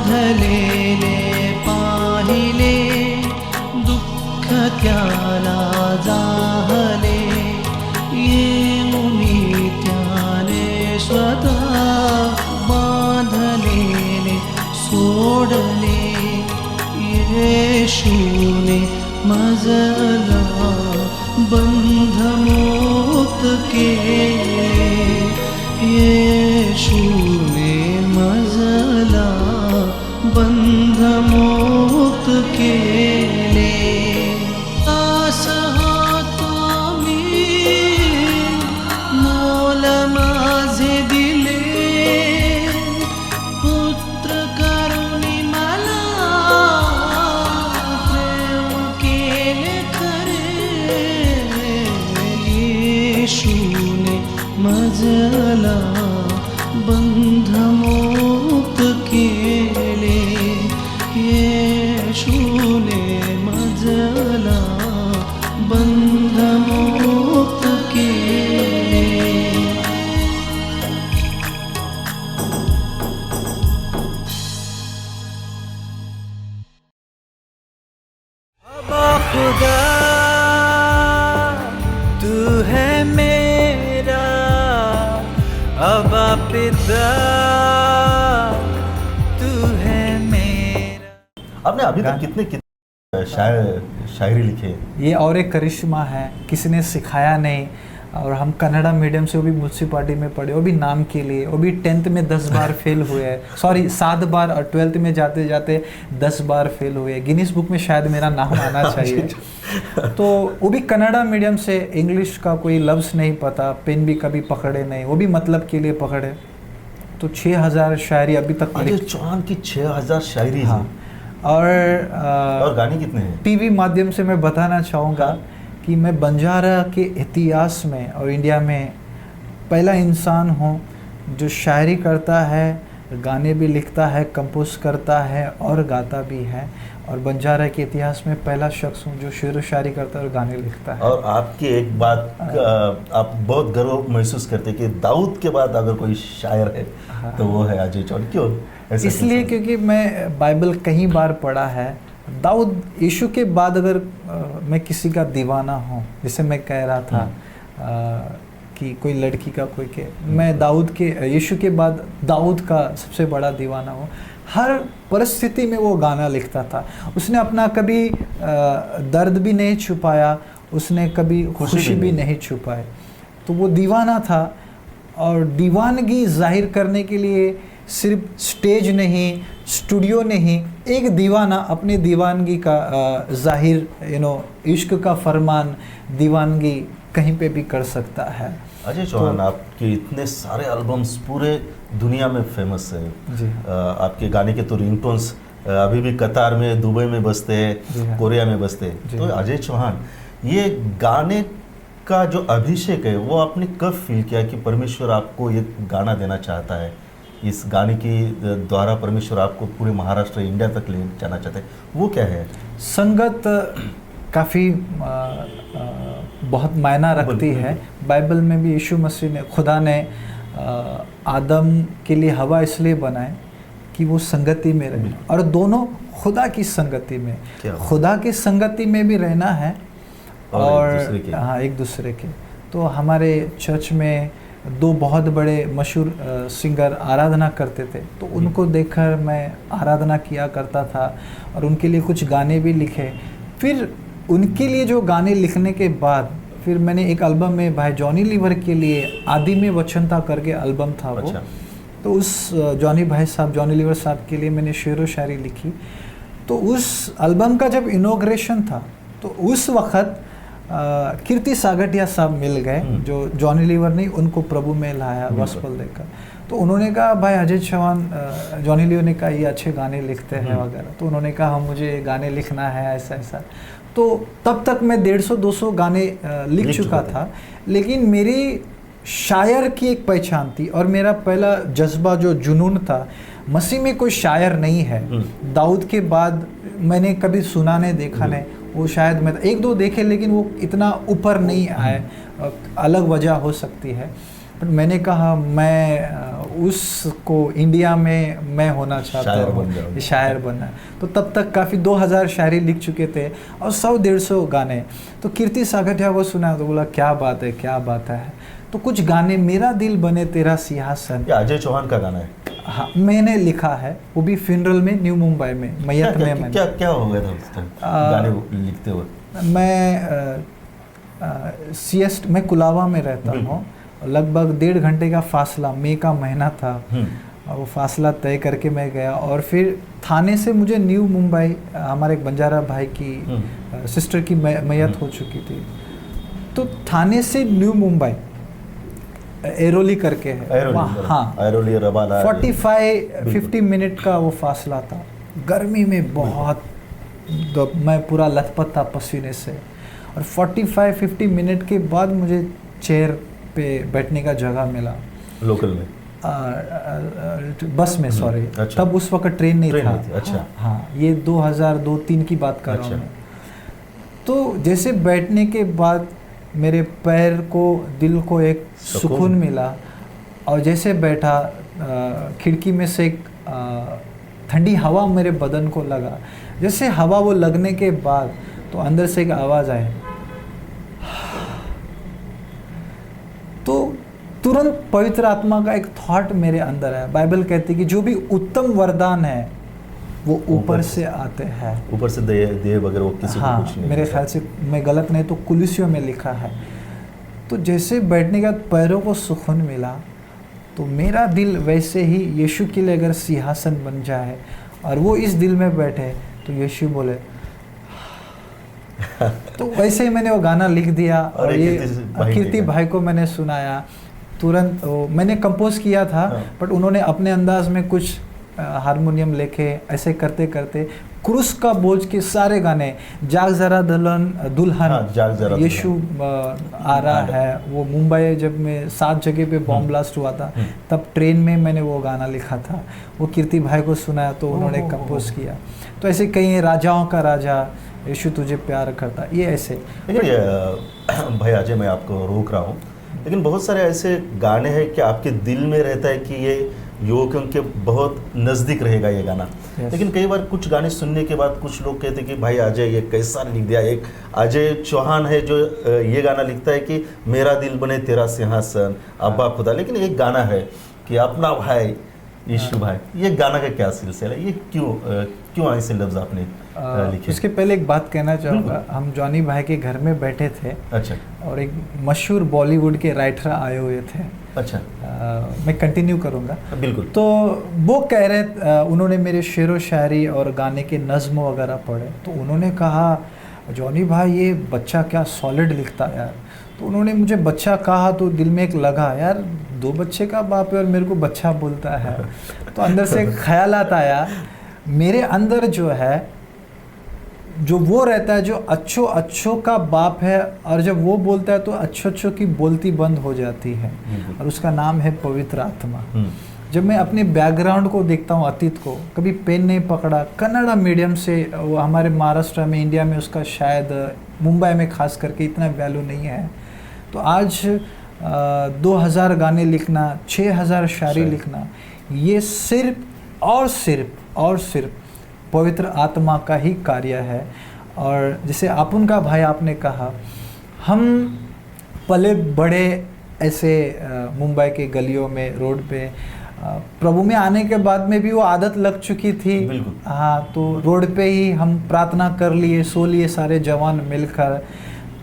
बांधलेले पाहिले दुःख त्याला जाहले येऊनी त्याने स्वतः बांधलेले सोडले येशूने मजला बंधमुक्त केले येशूने मजला बंधमुक्त केले दास होतो मी मोल माझे दिले पुत्र करुणी मला प्रेम केले खरे येशूने मजला बंधमुक्त केले येशूने मजला बंधमुक्त केले अबा खुदा तू है मेरा अबा पिता तू है मेरा। आपने अभी तक कितने शायरी लिखे? ये और एक करिश्मा है, किसी ने सिखाया नहीं। और हम कन्नड़ा मीडियम से वो भी म्यूनसिपालिटी में पढ़े, वो भी नाम के लिए, वो भी 10th में 10 बार फेल हुए हैं, सॉरी 7 बार, और 12th में जाते जाते 10 बार फेल हुए। गिनीज बुक में शायद मेरा नाम आना चाहिए। तो वो भी कन्नड़ा मीडियम से, इंग्लिश का कोई लफ्ज़ नहीं पता, पेन भी कभी पकड़े नहीं, वो भी मतलब के लिए पकड़े। तो 6000 शायरी अभी तक अजय चौहान की 6000 शायरी। हाँ। और गाने कितने हैं? टीवी माध्यम से मैं बताना चाहूँगा कि मैं बंजारा के इतिहास में और इंडिया में पहला इंसान हूँ जो शायरी करता है, गाने भी लिखता है, कंपोज करता है और गाता भी है। और बंजारा के इतिहास में पहला शख्स हूँ जो शेर व शायरी करता है और गाने लिखता है। और आपकी एक बात आप बहुत गर्व महसूस करते हैं कि दाऊद के बाद अगर कोई शायर है तो वो है अजय चौहान। क्यों ऐसा? इसलिए क्योंकि मैं बाइबल कई बार पढ़ा है। दाऊद यीशु के बाद अगर मैं किसी का दीवाना हूँ, जैसे मैं कह रहा था कि कोई लड़की का कोई के, मैं दाऊद के, यीशु के बाद दाऊद का सबसे बड़ा दीवाना हूँ। हर परिस्थिति में वो गाना लिखता था। उसने अपना कभी दर्द भी नहीं छुपाया, उसने कभी खुशी भी नहीं छुपाई। तो वो दीवाना था। और दीवानगी जाहिर करने के लिए सिर्फ स्टेज नहीं, स्टूडियो नहीं, एक दीवाना अपनी दीवानगी का जाहिर इश्क का फरमान, दीवानगी कहीं पे भी कर सकता है। अजय चौहान, आपके इतने सारे एल्बम्स पूरे दुनिया में फेमस है। जी। आपके गाने के तो रिंगटोन्स अभी भी कतार में, दुबई में बजते हैं, कोरिया में बजते हैं। तो अजय चौहान, ये गाने का जो अभिषेक है वो आपने कब फील किया कि परमेश्वर आपको ये गाना देना चाहता है? इस गाने के द्वारा परमेश्वर आपको पूरे महाराष्ट्र, इंडिया तक ले जाना चाहते हैं, वो क्या है? संगत काफ़ी बहुत मायना रखती है। बाइबल में भी यीशु मसीह ने, खुदा ने आदम के लिए हवा इसलिए बनाए कि वो संगति में रहे, और दोनों खुदा की संगति में, खुदा की संगति में भी रहना है और हाँ, एक दूसरे के। तो हमारे चर्च में 2 बहुत बड़े मशहूर सिंगर आराधना करते थे, तो उनको देखकर मैं आराधना किया करता था और उनके लिए कुछ गाने भी लिखे। फिर उनके लिए जो गाने लिखने के बाद फिर मैंने एक एल्बम में भाई जॉनी लीवर के लिए आदि में वचन था करके एल्बम था वो। तो उस जॉनी लीवर साहब के लिए मैंने शेर व शायरी लिखी। तो उस एल्बम का जब इनॉग्रेशन था तो उस वक्त कीर्ति सागटिया साहब मिल गए, जो जॉनी लीवर नहीं, उनको प्रभु में लाया गॉस्पेल देकर। तो उन्होंने कहा भाई अजय चौहान, जॉनी लीवर ने कहा ये अच्छे गाने लिखते हैं वगैरह। तो उन्होंने कहा मुझे गाने लिखना है ऐसा ऐसा। तो तब तक मैं 150-200 गाने लिख चुका था, लेकिन मेरी शायर की एक पहचान थी और मेरा पहला जज्बा जो जुनून था, मसीह में कोई शायर नहीं है। दाऊद के बाद मैंने कभी सुना नहीं, देखा नहीं। वो शायद मैं 1-2 देखे, लेकिन वो इतना ऊपर नहीं आए, अलग वजह हो सकती है। बट मैंने कहा मैं उसको इंडिया में मैं होना चाहता शायर बन हूँ, जाओगे। शायर बनना। तो तब तक काफ़ी 2000 शायरी लिख चुके थे और 100-150 गाने। तो कीर्ति सागठिया को सुना तो बोला क्या बात है, क्या बात है। तो कुछ गाने, मेरा दिल बने तेरा सिंहासन, ये अजय चौहान का गाना है। हाँ मैंने लिखा है, वो भी फ्यूनरल में, न्यू मुंबई में, मैयत में। मैंने क्या क्या हो गया था उस टाइम गाने लिखते हुए? मैं सीएसटी मैं कुलावा में रहता हूँ। लगभग 1.5 घंटे का फासला, मई का महीना था। और वो फासला तय करके मैं गया और फिर थाने से मुझे न्यू मुंबई, हमारे एक बंजारा भाई की सिस्टर की मैयत हो चुकी थी। तो थाने से न्यू मुंबई एरोली करके है वहाँ, हाँ एरोली रबाला 45-50 मिनट का वो फासला था। गर्मी में बहुत मैं पूरा लथपथ था पसीने से। और 45-50 मिनट के बाद मुझे चेयर पे बैठने का जगह मिला लोकल में, बस में, सॉरी। अच्छा। तब उस वक्त ट्रेन नहीं था। अच्छा। हाँ, ये 2002-03 की बात कर रहा हूँ अच्छा। मैं। तो जैसे बैठने के बाद मेरे पैर को, दिल को एक सुकून मिला। और जैसे बैठा, खिड़की में से एक ठंडी हवा मेरे बदन को लगा। जैसे हवा वो लगने के बाद तो अंदर से एक आवाज़ आई, तो तुरंत पवित्र आत्मा का एक थॉट मेरे अंदर है। बाइबल कहती है कि जो भी उत्तम वरदान है वो ऊपर से आते हैं। ऊपर से दे वगैरह वो किसी को कुछ नहीं। मेरे ख्याल से मैं गलत नहीं तो कुलिसियों में लिखा है। तो जैसे बैठने के बाद पैरों को सुकून मिला, तो मेरा दिल वैसे ही यीशु के लिए अगर सिंहासन बन जाए और वो इस दिल में बैठे तो यीशु बोले तो वैसे ही मैंने वो गाना लिख दिया। और ये कीर्ति भाई को मैंने सुनाया तुरंत। मैंने कंपोज किया था, बट उन्होंने अपने अंदाज में कुछ हारमोनियम लेके ऐसे करते करते क्रूस का बोझ के सारे गाने, जाग जरा दुल्हन, यीशु आ रहा है, वो मुंबई जब मैं 7 जगह पे बॉम्ब ब्लास्ट हुआ था तब ट्रेन में मैंने वो गाना लिखा था। वो कीर्ति भाई को सुनाया तो उन्होंने कंपोज किया। तो ऐसे कई राजाओं का राजा, यीशु तुझे प्यार करता, ये ऐसे। लेकिन भाई अजय, मैं आपको रोक रहा हूँ, लेकिन बहुत सारे ऐसे गाने हैं कि आपके दिल में रहता है कि ये युवकों के बहुत नज़दीक रहेगा ये गाना। लेकिन कई बार कुछ गाने सुनने के बाद कुछ लोग कहते हैं कि भाई अजय ये कैसा लिख दिया। एक अजय चौहान है जो ये गाना लिखता है कि मेरा दिल बने तेरा सिंहासन, अब्बा खुदा। लेकिन एक गाना है कि अपना भाई यीशु भाई, ये गाना का क्या सिलसिला है? ये क्यों ऐसे लफ्ज़ आपने लिखे? उसके पहले एक बात कहना चाहूँगा। हम जॉनी भाई के घर में बैठे थे। अच्छा। और एक मशहूर बॉलीवुड के राइटर आए हुए थे। अच्छा। मैं कंटिन्यू करूँगा। बिल्कुल। तो वो कह रहे, उन्होंने मेरे शेर व शायरी और गाने के नज़्म वगैरह पढ़े, तो उन्होंने कहा जॉनी भाई ये बच्चा क्या सॉलिड लिखता है यार। तो उन्होंने मुझे बच्चा कहा तो दिल में एक लगा, यार 2 बच्चे का बाप है और मेरे को बच्चा बोलता है। तो अंदर से एक ख्यालात आया मेरे अंदर, जो है जो वो रहता है जो अच्छों का बाप है, और जब वो बोलता है तो अच्छों की बोलती बंद हो जाती है, और उसका नाम है पवित्र आत्मा। जब मैं अपने बैकग्राउंड को देखता हूँ, अतीत को, कभी पेन नहीं पकड़ा, कन्नड़ा मीडियम से, वो हमारे महाराष्ट्र में, इंडिया में उसका शायद मुंबई में खास करके इतना वैल्यू नहीं है। तो आज 2000 गाने लिखना, 6000 शायरी लिखना, ये सिर्फ और सिर्फ पवित्र आत्मा का ही कार्य है। और जैसे आपुन का भाई आपने कहा, हम पले बड़े ऐसे मुंबई के गलियों में, रोड पे, प्रभु में आने के बाद में भी वो आदत लग चुकी थी। हाँ, तो रोड पे ही हम प्रार्थना कर लिए, सो लिए सारे जवान मिलकर।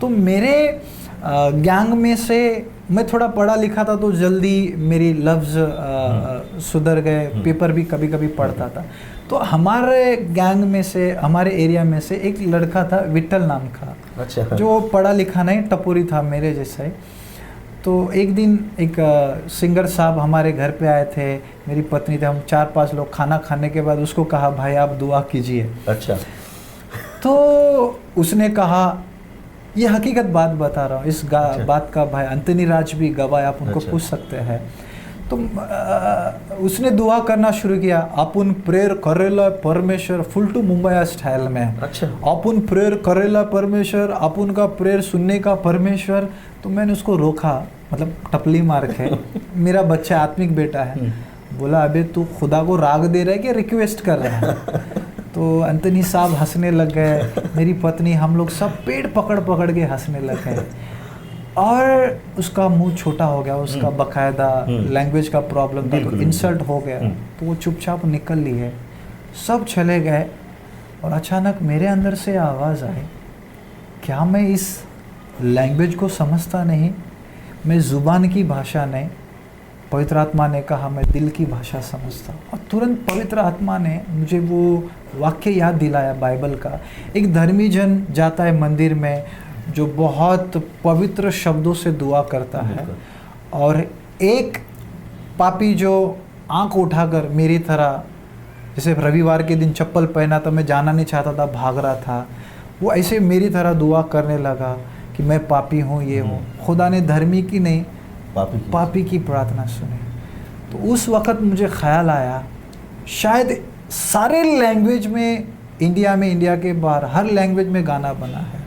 तो मेरे गैंग में से मैं थोड़ा पढ़ा लिखा था तो जल्दी मेरी लफ्ज़ सुधर गए, पेपर भी कभी कभी पढ़ता था। तो हमारे गैंग में से, हमारे एरिया में से एक लड़का था विट्ठल नाम का। अच्छा। जो पढ़ा लिखा नहीं, टपोरी था मेरे जैसा ही। तो एक दिन एक सिंगर साहब हमारे घर पे आए थे, मेरी पत्नी थे, हम 4-5 लोग। खाना खाने के बाद उसको कहा भाई आप दुआ कीजिए। अच्छा। तो उसने कहा, ये हकीकत बात बता रहा हूँ, इस बात का भाई अंतनी राज भी गवाह, आप उनको पूछ सकते हैं। तो उसने दुआ करना शुरू किया, अपन प्रेयर करेला परमेश्वर, फुल टू मुंबई स्टाइल में। अच्छा। अपन प्रेयर करेला परमेश्वर, अपन का प्रेयर सुनने का परमेश्वर। तो मैंने उसको रोका, मतलब टपली मार के मेरा बच्चा आत्मिक बेटा है, बोला अबे तू खुदा को राग दे रहा है कि रिक्वेस्ट कर रहा है? तो अंतनी साहब हंसने लग गए, मेरी पत्नी, हम लोग सब पेड़ पकड़ पकड़ के हंसने लग गए। और उसका मुंह छोटा हो गया, उसका बकायदा लैंग्वेज का प्रॉब्लम था, तो इंसल्ट हो गया, तो वो चुपचाप निकल ली है, सब चले गए। और अचानक मेरे अंदर से आवाज़ आई, क्या मैं इस लैंग्वेज को समझता नहीं? मैं ज़ुबान की भाषा नहीं, पवित्र आत्मा ने कहा मैं दिल की भाषा समझता। और तुरंत पवित्र आत्मा ने मुझे वो वाक्य याद दिलाया बाइबल का। एक धर्मी जन जाता है मंदिर में जो बहुत पवित्र शब्दों से दुआ करता है, और एक पापी जो आंख उठाकर मेरी तरह, जैसे रविवार के दिन चप्पल पहना था, मैं जाना नहीं चाहता था, भाग रहा था, वो ऐसे मेरी तरह दुआ करने लगा कि मैं पापी हूँ, ये हूँ। खुदा ने धर्मी की नहीं, पापी की प्रार्थना सुनी। तो उस वक़्त मुझे ख्याल आया, शायद सारे लैंग्वेज में इंडिया के बाहर हर लैंग्वेज में गाना बना है,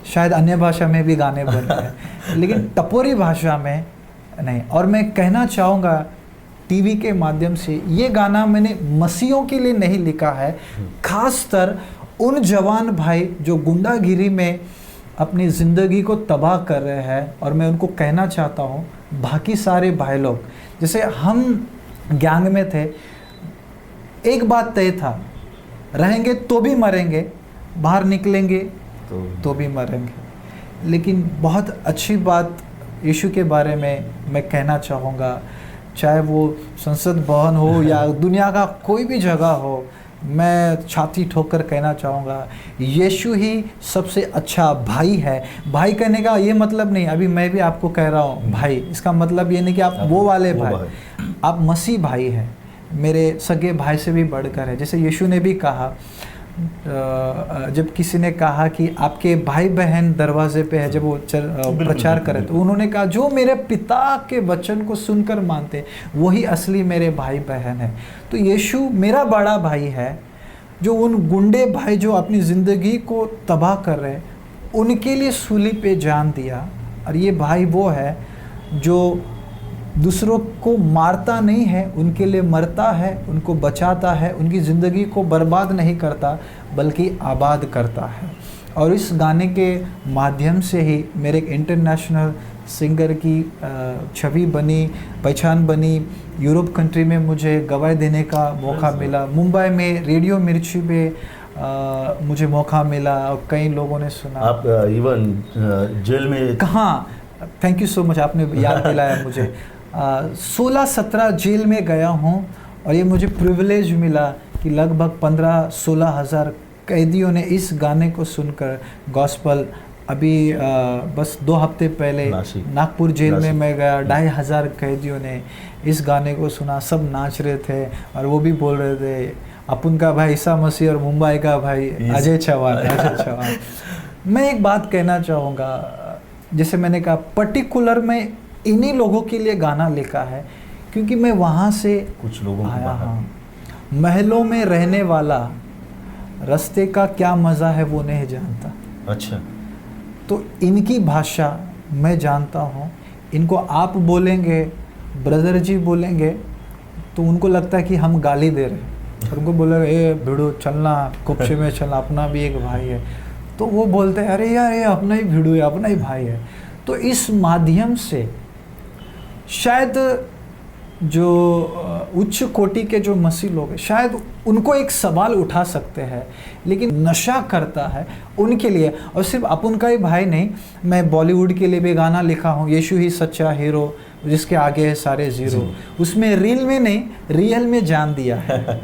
शायद अन्य भाषा में भी गाने बने हैं, लेकिन टपोरी भाषा में नहीं। और मैं कहना चाहूँगा टीवी के माध्यम से, ये गाना मैंने मसीहों के लिए नहीं लिखा है, खासकर उन जवान भाई जो गुंडागिरी में अपनी ज़िंदगी को तबाह कर रहे हैं। और मैं उनको कहना चाहता हूँ, बाकी सारे भाई लोग, जैसे हम गैंग में थे, एक बात तय था, रहेंगे तो भी मरेंगे, बाहर निकलेंगे तो भी मरेंगे। लेकिन बहुत अच्छी बात यीशु के बारे में मैं कहना चाहूँगा, चाहे वो संसद भवन हो या दुनिया का कोई भी जगह हो, मैं छाती ठोकर कहना चाहूँगा, यीशु ही सबसे अच्छा भाई है। भाई कहने का ये मतलब नहीं, अभी मैं भी आपको कह रहा हूँ भाई, इसका मतलब ये नहीं कि आप वो वाले भाई, आप मसीह भाई हैं, मेरे सगे भाई से भी बढ़कर है। जैसे यीशु ने भी कहा, जब किसी ने कहा कि आपके भाई बहन दरवाजे पे है, जब वो प्रचार करे, तो उन्होंने कहा जो मेरे पिता के वचन को सुनकर मानते वही असली मेरे भाई बहन है। तो यीशु मेरा बड़ा भाई है, जो उन गुंडे भाई जो अपनी ज़िंदगी को तबाह कर रहे, उनके लिए सूली पे जान दिया। और ये भाई वो है जो दूसरों को मारता नहीं है, उनके लिए मरता है, उनको बचाता है, उनकी ज़िंदगी को बर्बाद नहीं करता बल्कि आबाद करता है। और इस गाने के माध्यम से ही मेरे एक इंटरनेशनल सिंगर की छवि बनी, पहचान बनी। यूरोप कंट्री में मुझे गवाही देने का मौका मिला, मुंबई में रेडियो मिर्ची पे मुझे मौका मिला और कई लोगों ने सुना। आप इवन जेल में कहाँ, थैंक यू सो मच, आपने याद दिलाया मुझे। 16-17 जेल में गया हूँ और ये मुझे प्रिविलेज मिला कि लगभग 15-16 हज़ार कैदियों ने इस गाने को सुनकर गॉस्पल, अभी बस 2 हफ्ते पहले नागपुर जेल में मैं गया, 2,500 कैदियों ने इस गाने को सुना, सब नाच रहे थे और वो भी बोल रहे थे अपन का भाई ईसा मसीह और मुंबई का भाई अजय चौहान। मैं एक बात कहना चाहूँगा, जैसे मैंने कहा पर्टिकुलर में इन्हीं लोगों के लिए गाना लिखा है क्योंकि मैं वहाँ से कुछ लोगों आया हूँ। महलों में रहने वाला रास्ते का क्या मज़ा है वो नहीं जानता। अच्छा, तो इनकी भाषा मैं जानता हूँ। इनको आप बोलेंगे, ब्रदर जी बोलेंगे, तो उनको लगता है कि हम गाली दे रहे हैं। और उनको बोलेगा ए भिड़ो चलना, कुप्चे में चलना, अपना भी एक भाई है। तो वो बोलते हैं अरे यार ये अपना ही भिड़ो है, अपना ही भाई है। तो इस माध्यम से शायद जो उच्च कोटि के जो मसीह लोग हैं, शायद उनको एक सवाल उठा सकते हैं, लेकिन नशा करता है उनके लिए। और सिर्फ अपन का ही भाई नहीं, मैं बॉलीवुड के लिए भी गाना लिखा हूँ, यीशु ही सच्चा हीरो जिसके आगे है सारे ज़ीरो। उसमें रील में नहीं, रियल में जान दिया है।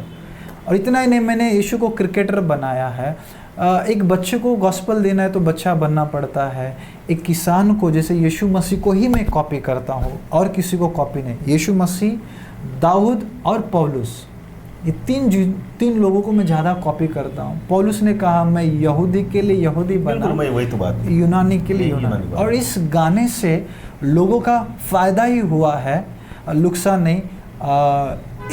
और इतना ही नहीं, मैंने यीशु को क्रिकेटर बनाया है। एक बच्चे को गॉस्पल देना है तो बच्चा बनना पड़ता है। एक किसान को, जैसे यीशु मसीह को ही मैं कॉपी करता हूँ और किसी को कॉपी नहीं। यीशु मसीह, दाऊद और पौलुस, ये तीन लोगों को मैं ज़्यादा कॉपी करता हूँ। पौलुस ने कहा मैं यहूदी के लिए यहूदी बना, वही तो बात, यूनानी के लिए यूनानी। और इस गाने से लोगों का फ़ायदा ही हुआ है, नुकसान नहीं।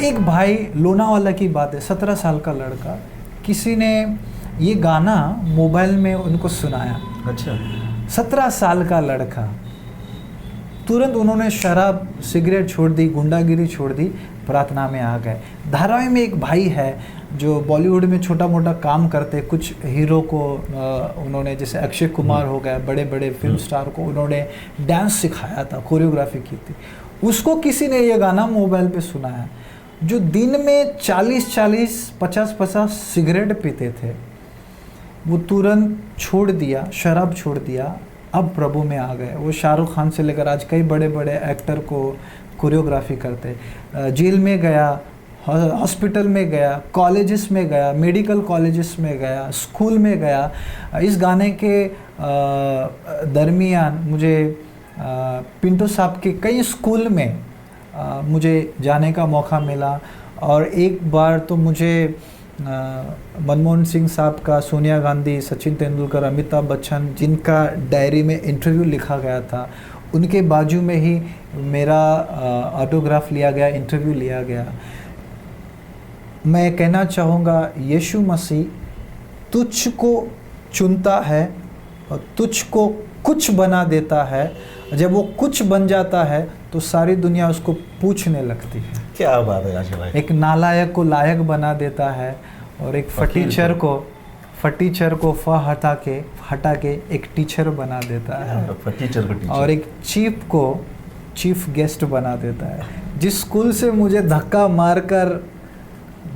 एक भाई लोनावाला की बात है, 17 साल का लड़का, किसी ने ये गाना मोबाइल में उनको सुनाया। अच्छा, 17 साल का लड़का, तुरंत उन्होंने शराब सिगरेट छोड़ दी, गुंडागिरी छोड़ दी, प्रार्थना में आ गए। धारावी में एक भाई है जो बॉलीवुड में छोटा मोटा काम करते, कुछ हीरो को उन्होंने, जैसे अक्षय कुमार हो गया, बड़े बड़े फिल्म स्टार को उन्होंने डांस सिखाया था, कोरियोग्राफी की थी। उसको किसी ने ये गाना मोबाइल पे सुनाया, जो दिन में 40-40, 50-50 सिगरेट पीते थे, वो तुरंत छोड़ दिया, शराब छोड़ दिया, अब प्रभु में आ गए। वो शाहरुख खान से लेकर आज कई बड़े बड़े एक्टर को कोरियोग्राफी करते। जेल में गया, हॉस्पिटल में गया, कॉलेजेस में गया, मेडिकल कॉलेजेस में गया, स्कूल में गया। इस गाने के दरमियान मुझे पिंटो साहब के कई स्कूल में मुझे जाने का मौका मिला। और एक बार तो मुझे मनमोहन सिंह साहब का, सोनिया गांधी, सचिन तेंदुलकर, अमिताभ बच्चन, जिनका डायरी में इंटरव्यू लिखा गया था, उनके बाजू में ही मेरा ऑटोग्राफ लिया गया, इंटरव्यू लिया गया। मैं कहना चाहूँगा, यीशु मसीह तुझको चुनता है और तुझको कुछ बना देता है। जब वो कुछ बन जाता है तो सारी दुनिया उसको पूछने लगती है। क्या बात है राजा भाई। एक नालायक को लायक बना देता है और एक फटीचर को हटा के एक टीचर बना देता है। फटीचर को टीचर। और एक चीफ को चीफ गेस्ट बना देता है। जिस स्कूल से मुझे धक्का मारकर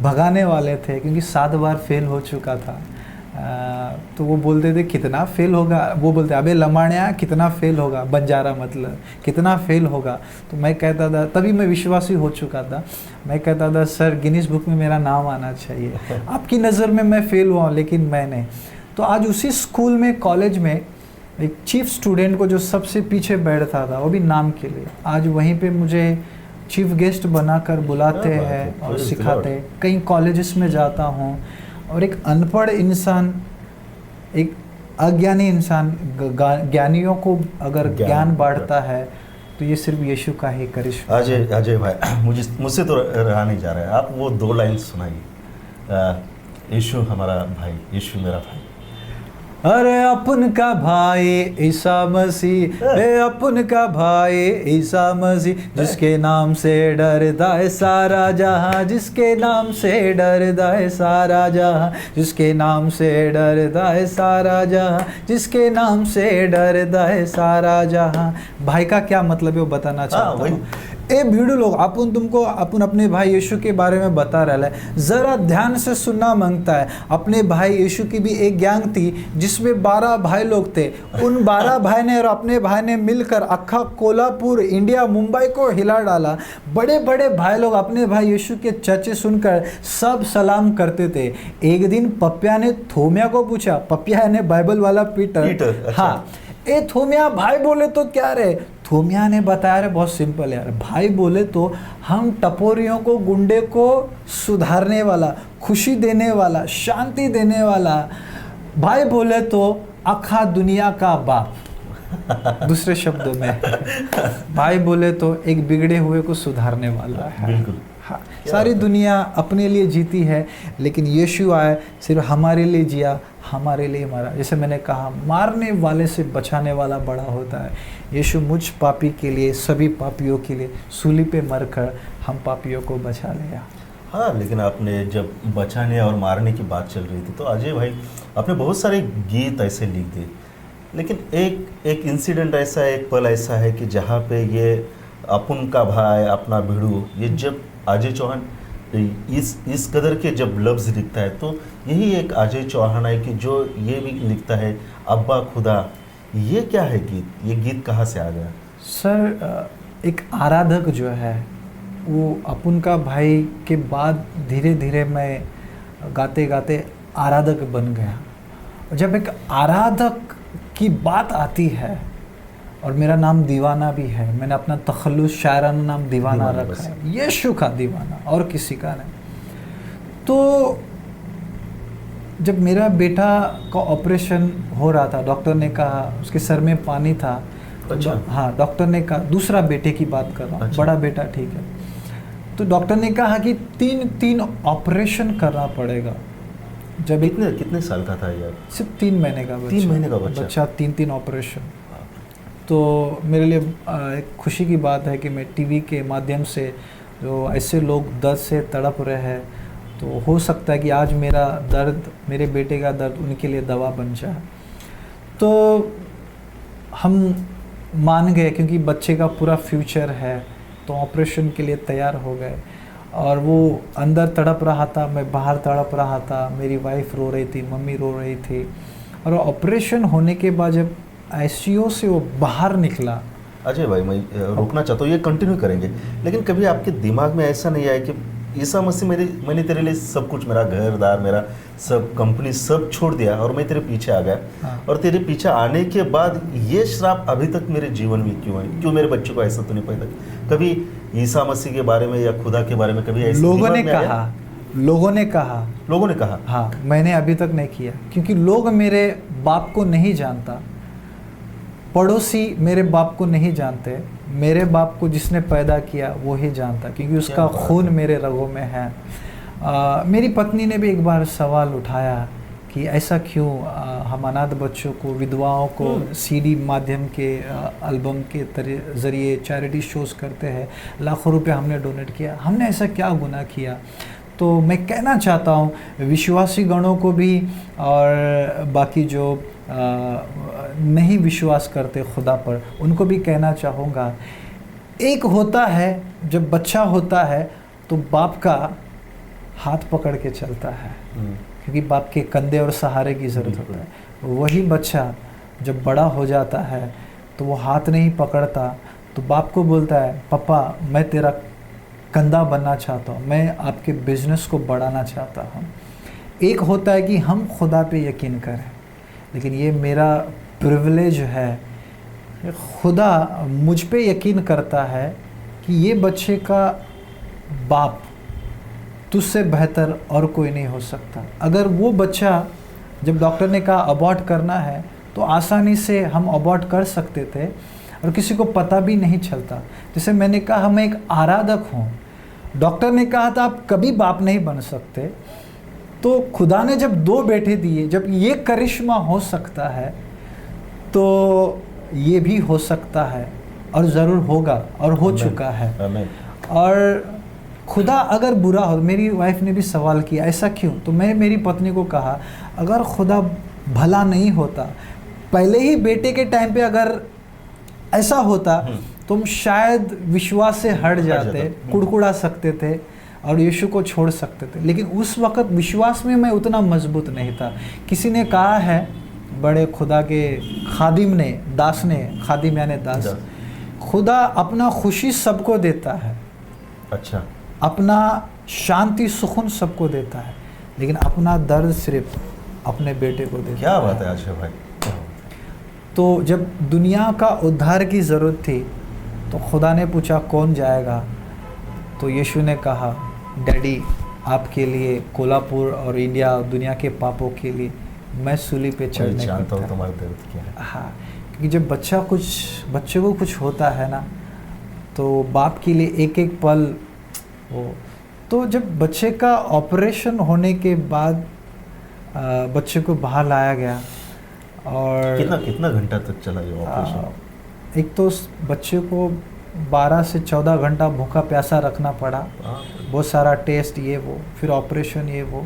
भगाने वाले थे, क्योंकि 7 बार फेल हो चुका था, तो वो बोलते थे कितना फेल होगा, वो बोलते अबे लमाणिया कितना फेल होगा, बंजारा मतलब कितना फेल होगा। तो मैं कहता था, तभी मैं विश्वासी हो चुका था, मैं कहता था सर गिनीज बुक में मेरा नाम आना चाहिए। आपकी नज़र में मैं फेल हुआ लेकिन मैं नहीं। तो आज उसी स्कूल में, कॉलेज में एक चीफ स्टूडेंट को जो सबसे पीछे बैठता था, वो भी नाम के लिए, आज वहीं पे मुझे चीफ गेस्ट बनाकर बुलाते हैं और सिखाते हैं। कई कॉलेजेस में जाता हूँ और एक अनपढ़ इंसान, एक अज्ञानी इंसान ज्ञानियों को अगर ज्ञान बांटता है तो ये सिर्फ यीशु का ही करिश्मा। अजय भाई, मुझसे तो रहा नहीं जा रहा है, आप वो 2 लाइन सुनाइए। यीशु हमारा भाई, यीशु मेरा भाई। अरे अपन का भाई ईसा मसीह, अपन का भाई ईसा मसीह, जिसके नाम से डरता है सारा जहां, जिसके नाम से डरता है सारा जहां, जिसके नाम से डरता है सारा जहां, जिसके नाम से डरता है सारा जहां। भाई का क्या मतलब है वो बताना चाहता हूँ। ए भीड़ू लोग, अपन तुमको अपन अपने भाई यीशु के बारे में बता रहा है, ज़रा ध्यान से सुनना मांगता है। अपने भाई यीशु की भी एक गैंग थी जिसमें 12 भाई लोग थे। उन 12 भाई ने और अपने भाई ने मिलकर अक्खा कोल्हापुर, इंडिया, मुंबई को हिला डाला। बड़े बड़े भाई लोग अपने भाई यीशु के चर्चे सुनकर सब सलाम करते थे। एक दिन पप्पिया ने थोमिया को पूछा, पप्पिया ने बाइबल वाला पीटर, अच्छा। हाँ, ए थोमिया भाई बोले तो क्या रे? थोमिया ने बताया रे बहुत सिंपल यार, भाई बोले तो हम टपोरियों को, गुंडे को सुधारने वाला, खुशी देने वाला, शांति देने वाला। भाई बोले तो अखा दुनिया का बाप। दूसरे शब्दों में भाई बोले तो एक बिगड़े हुए को सुधारने वाला है। बिल्कुल। हाँ, सारी दुनिया अपने लिए जीती है, लेकिन यीशु आए, सिर्फ हमारे लिए जिया, हमारे लिए मरा। जैसे मैंने कहा, मारने वाले से बचाने वाला बड़ा होता है। यीशु मुझ पापी के लिए, सभी पापियों के लिए सूली पे मरकर हम पापियों को बचा लिया। हाँ, लेकिन आपने जब बचाने और मारने की बात चल रही थी तो अजय भाई आपने बहुत सारे गीत ऐसे लिख दिए, लेकिन एक इंसिडेंट ऐसा है, एक पल ऐसा है कि जहाँ पे ये अपन का भाई, अपना भिड़ू, ये जब अजय चौहान इस कदर के जब लफ्ज़ लिखता है तो यही एक अजय चौहान है कि जो ये भी लिखता है अब्बा खुदा। ये क्या है गीत? ये गीत कहाँ से आ गया? सर, एक आराधक जो है वो अपन का भाई के बाद धीरे धीरे मैं गाते गाते आराधक बन गया। जब एक आराधक की बात आती है, और मेरा नाम दीवाना भी है, मैंने अपना तखल्लुस शायराना नाम दीवाना रखा है, यीशु का दीवाना, और किसी का नहीं। तो जब मेरा बेटा का ऑपरेशन हो रहा था, डॉक्टर ने कहा, उसके सर में पानी था। अच्छा। हाँ, डॉक्टर ने कहा, दूसरा बेटे की बात कर रहा हूँ। अच्छा। बड़ा बेटा ठीक है। तो डॉक्टर ने कहा कि 3 ऑपरेशन करना पड़ेगा। जब कितने साल का था यार? सिर्फ 3 महीने का बच्चा। 3 महीने का बच्चा। 3 ऑपरेशन। तो मेरे लिए एक खुशी की बात है कि मैं टीवी के माध्यम से जो ऐसे लोग दर्द से तड़प रहे हैं, तो हो सकता है कि आज मेरा दर्द, मेरे बेटे का दर्द उनके लिए दवा बन जाए। तो हम मान गए क्योंकि बच्चे का पूरा फ्यूचर है, तो ऑपरेशन के लिए तैयार हो गए। और वो अंदर तड़प रहा था, मैं बाहर तड़प रहा था, मेरी वाइफ रो रही थी, मम्मी रो रही थी। और ऑपरेशन होने के बाद जब आईसीयू से वो बाहर निकला। अजय भाई, मैं रोकना चाहता हूँ, ये कंटिन्यू करेंगे, लेकिन कभी आपके दिमाग में ऐसा नहीं आया कि ईसा मसीह मैंने तेरे लिए सब कुछ, मेरा घर दार, मेरा सब कंपनी सब छोड़ दिया और मैं तेरे पीछे आ गया, हाँ। और तेरे पीछे आने के बाद ये श्राप अभी तक मेरे जीवन में क्यों है? क्यों मेरे बच्चे को ऐसा तो नहीं पैदा? कभी ईसा मसीह के बारे में या खुदा के बारे में कभी ऐसा लोगों ने दिमाग में कहा, आया? लोगों ने कहा हाँ, मैंने अभी तक नहीं किया क्योंकि लोग मेरे बाप को नहीं जानता, पड़ोसी मेरे बाप को नहीं जानते, मेरे बाप को जिसने पैदा किया वो ही जानता, क्योंकि उसका खून मेरे रगों में है। मेरी पत्नी ने भी एक बार सवाल उठाया कि ऐसा क्यों हम अनाथ बच्चों को, विधवाओं को सीडी माध्यम के एल्बम के ज़रिए चैरिटी शोज़ करते हैं, लाखों रुपए हमने डोनेट किया, हमने ऐसा क्या गुनाह किया? तो मैं कहना चाहता हूँ विश्वासी गणों को भी और बाकी जो नहीं विश्वास करते खुदा पर, उनको भी कहना चाहूँगा, एक होता है जब बच्चा होता है तो बाप का हाथ पकड़ के चलता है, क्योंकि बाप के कंधे और सहारे की ज़रूरत होता है। वही बच्चा जब बड़ा हो जाता है तो वो हाथ नहीं पकड़ता, तो बाप को बोलता है, पापा मैं तेरा कंधा बनना चाहता हूँ, मैं आपके बिजनेस को बढ़ाना चाहता हूँ। एक होता है कि हम खुदा पे यकीन करें, लेकिन ये मेरा प्रिविलेज है, खुदा मुझ पे यकीन करता है कि ये बच्चे का बाप तुझसे बेहतर और कोई नहीं हो सकता। अगर वो बच्चा, जब डॉक्टर ने कहा अबॉर्ट करना है, तो आसानी से हम अबॉर्ट कर सकते थे और किसी को पता भी नहीं चलता। जैसे मैंने कहा मैं एक आराधक हूँ, डॉक्टर ने कहा था आप कभी बाप नहीं बन सकते, तो खुदा ने जब 2 बेटे दिए, जब ये करिश्मा हो सकता है तो ये भी हो सकता है और ज़रूर होगा और हो चुका है। और खुदा अगर बुरा हो, मेरी वाइफ ने भी सवाल किया ऐसा क्यों, तो मैं मेरी पत्नी को कहा अगर खुदा भला नहीं होता, पहले ही बेटे के टाइम पे अगर ऐसा होता तो हम शायद विश्वास से हट जाते, कुड़कुड़ा सकते थे और यीशु को छोड़ सकते थे, लेकिन उस वक़्त विश्वास में मैं उतना मजबूत नहीं था। किसी ने कहा है, बड़े खुदा के खादिम ने, दास ने, खादिम यानी दास, खुदा अपना खुशी सबको देता है, अच्छा, अपना शांति सुकून सबको देता है, लेकिन अपना दर्द सिर्फ अपने बेटे को देता है। क्या बात है अजय भाई। तो जब दुनिया का उद्धार की ज़रूरत थी तो खुदा ने पूछा कौन जाएगा, तो यीशु ने कहा डैडी आपके लिए, कोल्हापुर और इंडिया दुनिया के पापों के लिए मैं सूली पे चढ़ने जानता हूँ तुम्हारा दर्द क्या है। हाँ, क्योंकि जब बच्चे को कुछ होता है ना, तो बाप के लिए एक एक पल वो, तो जब बच्चे का ऑपरेशन होने के बाद बच्चे को बाहर लाया गया और कितना घंटा तक चला ये ऑपरेशन? एक तो बच्चे को 12 से 14 घंटा भूखा प्यासा रखना पड़ा, बहुत सारा टेस्ट ये वो, फिर ऑपरेशन ये वो,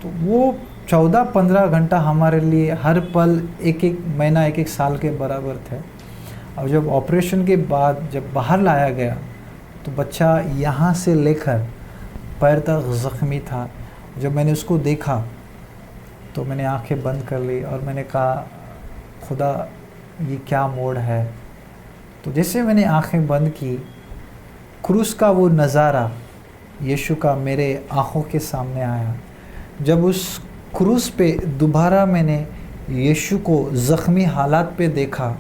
तो वो 14-15 घंटा हमारे लिए हर पल एक एक महीना, एक एक साल के बराबर थे। और जब ऑपरेशन के बाद जब बाहर लाया गया तो बच्चा यहाँ से लेकर पैर तक ज़ख्मी था। जब मैंने उसको देखा तो मैंने आंखें बंद कर ली और मैंने कहा खुदा ये क्या मोड़ है। तो जैसे मैंने आंखें बंद की, क्रूस का वो नज़ारा यीशु का मेरे आँखों के सामने आया। जब उस क्रूस पे दोबारा मैंने यीशु को ज़ख्मी हालात पे देखा,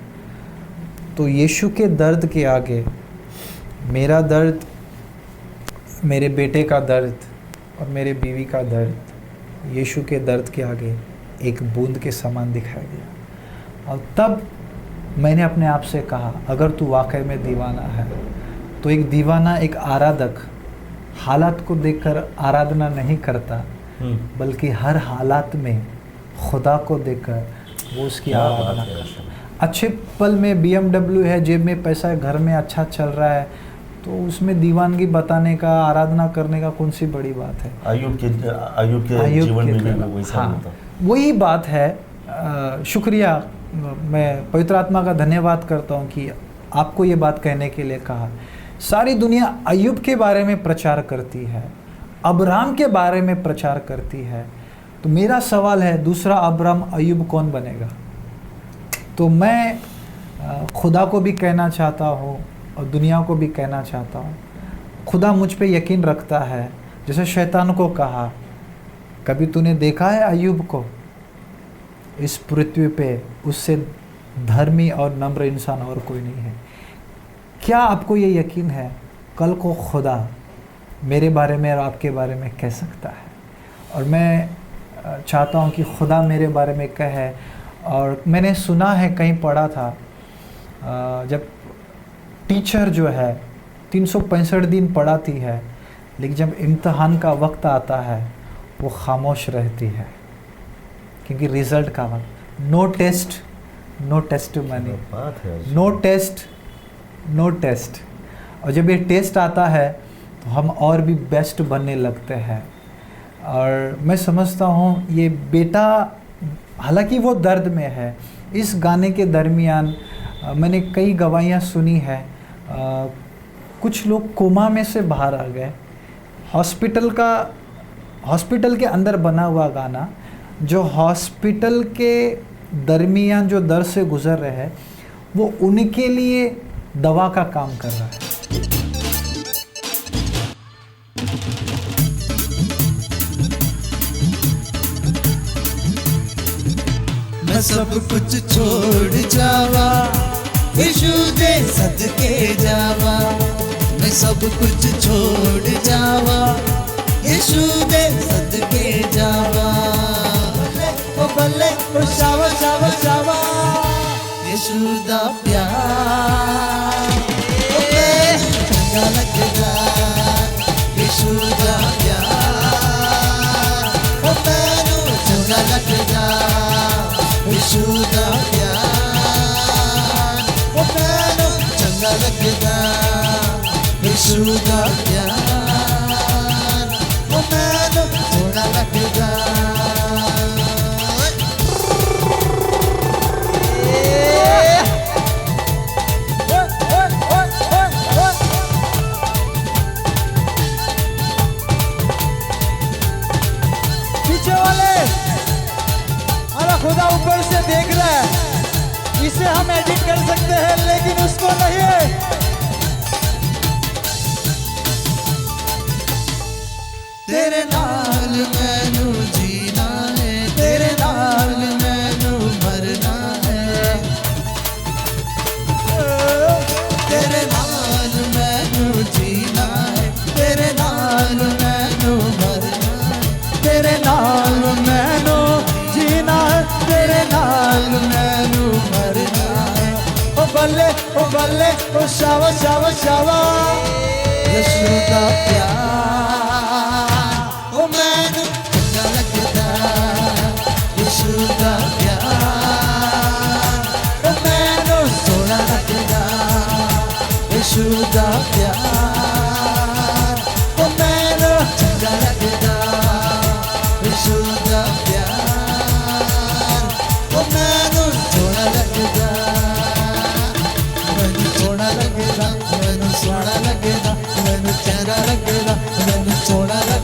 तो यीशु के दर्द के आगे मेरा दर्द, मेरे बेटे का दर्द और मेरे बीवी का दर्द यीशु के दर्द के आगे एक बूंद के समान दिखाई दिया। और तब मैंने अपने आप से कहा अगर तू वाकई में दीवाना है तो एक दीवाना, एक आराधक हालात को देखकर आराधना नहीं करता, बल्कि हर हालात में खुदा को देखकर वो उसकी आराधना करता। अच्छे पल में BMW है, जेब में पैसा है, घर में अच्छा चल रहा है, तो उसमें दीवानगी बताने का, आराधना करने का कौन सी बड़ी बात है। अय्यूब के जीवन में भी वैसा हाँ, होता। वही बात है। शुक्रिया, मैं पवित्र आत्मा का धन्यवाद करता हूँ कि आपको ये बात कहने के लिए कहा। सारी दुनिया अय्यूब के बारे में प्रचार करती है, अब्राहम के बारे में प्रचार करती है, तो मेरा सवाल है दूसरा अब्राहम अय्यूब कौन बनेगा? तो मैं खुदा को भी कहना चाहता हूँ और दुनिया को भी कहना चाहता हूँ, खुदा मुझ पे यकीन रखता है। जैसे शैतान को कहा, कभी तूने देखा है अय्यूब को? इस पृथ्वी पे उससे धर्मी और नम्र इंसान और कोई नहीं है। क्या आपको ये यकीन है कल को खुदा मेरे बारे में और आपके बारे में कह सकता है? और मैं चाहता हूँ कि खुदा मेरे बारे में कहे। और मैंने सुना है, कहीं पढ़ा था, जब टीचर जो है 365 दिन पढ़ाती है, लेकिन जब इम्तहान का वक्त आता है वो खामोश रहती है, क्योंकि रिज़ल्ट का वक्त। नो टेस्ट नो टेस्टिमनी, बात है। No test no test. और जब ये टेस्ट आता है तो हम और भी बेस्ट बनने लगते हैं। और मैं समझता हूँ ये बेटा, हालांकि वो दर्द में है, इस गाने के दरमियान मैंने कई गवाहियाँ सुनी है, कुछ लोग कोमा में से बाहर आ गए। हॉस्पिटल के अंदर बना हुआ गाना, जो हॉस्पिटल के दरमियान जो दर्द से गुजर रहे हैं, वो उनके लिए दवा का काम कर रहा है। मैं सब कुछ छोड़ जावा, यीशु दे सदके जावा। मैं सब कुछ छोड़ जावा, यीशु दे सदके जावा। ओ बल्ले ओ शावा शावा शावा, यीशु दा प्यार ओ मैनू चंगा लगदा। यीशु दा प्यार ओ मैनू चंगा लगदा। यीशु दा प्यार ओ मैनू चंगा लगदा। यीशु दा प्यार ओ मैनू सोहना लगदा। पीछे वाले, अरे खुदा ऊपर से देख रहा है, इसे हम एडिट कर सकते हैं लेकिन उसको नहीं। तेरे नाल मैनू जीना है, तेरे नाल मैनू मरना है। तेरे नाल मैनू जीना है, तेरे नाल मैनू मरना है। तेरे नाल मैनू जीना है, तेरे नाल मैनू मरना है। ओ बल्ले ओ शावा शावा शावा। यीशु दा प्यार ओ मैनू चंगा लगदा। यीशु दा प्यार ओ मैनू सोहना लगदा। यीशु दा प्यार ओ मैनू चंगा लगदा। यीशु दा प्यार ओ मैनू सोहना लगदा। मैनू सोहना लगदा, मैनू सोहना लगदा, मैनू चंगा लगदा, मैनू सोहना लगदा।